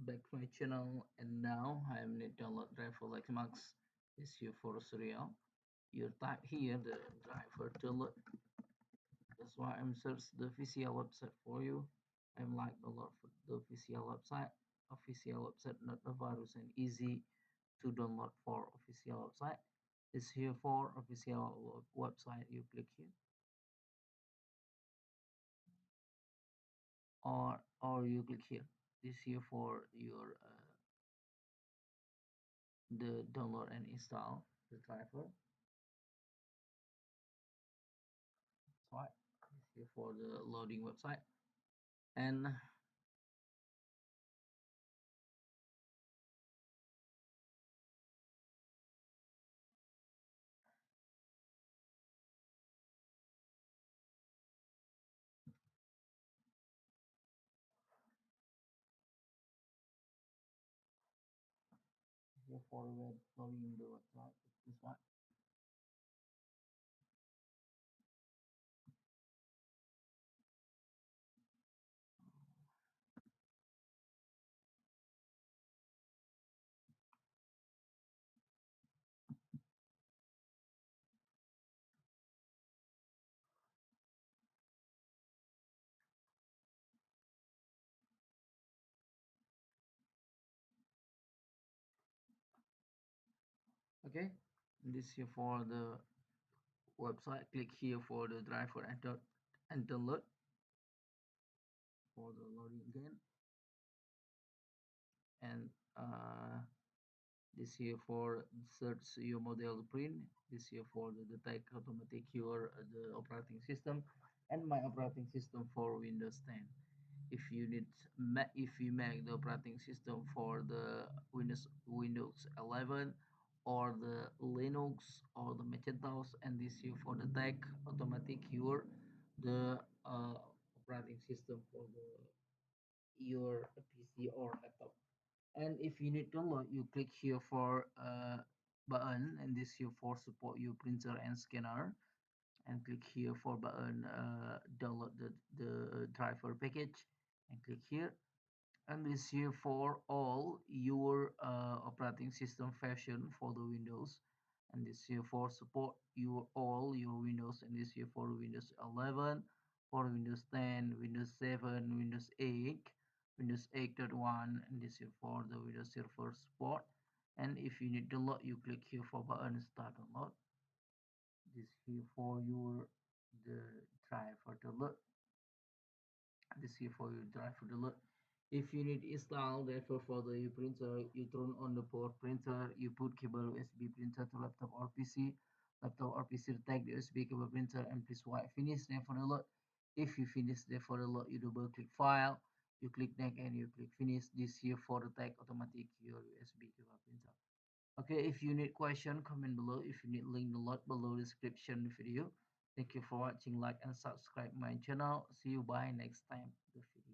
back to my channel, and now I am need download driver Lexmark is here for serial. You type here the driver download. That's why I'm search the official website for you. I'm like a lot for the official website. Official website not a virus and easy to download for official website. This here for official website. You click here, or you click here. This here for your the download and install the driver. Right, this here for the loading website. And here for loading the website, this one. Okay, this here for the website. Click here for the driver and download for the loading again. And this here for search your model print. This here for the detect automatic your the operating system, and my operating system for Windows 10. If you need if you make the operating system for the Windows 11 or the Linux or the Macintosh, and this here for the tech automatic your the operating system for the your PC or laptop. And if you need to download, you click here for button, and this here for support your printer and scanner, and click here for button download the driver package, and click here. And this here for all your operating system version for the Windows, and this here for support your all your Windows, and this here for Windows 11, for Windows 10, Windows 7, Windows 8, Windows 8.1, and this here for the Windows Server support. And if you need to download, you click here for button start download. This here for your the driver download. This here for your driver download. If you need install therefore for the printer, you turn on the power printer, you put cable USB printer to laptop or PC. Laptop or PC take the USB cable printer and please write finish there for the load. If you finish there for the load, you double click file, you click next and you click finish. This here for the tag automatic your USB cable printer. Okay, if you need question, comment below. If you need link the lot below description video. Thank you for watching, like and subscribe my channel. See you by next time the video.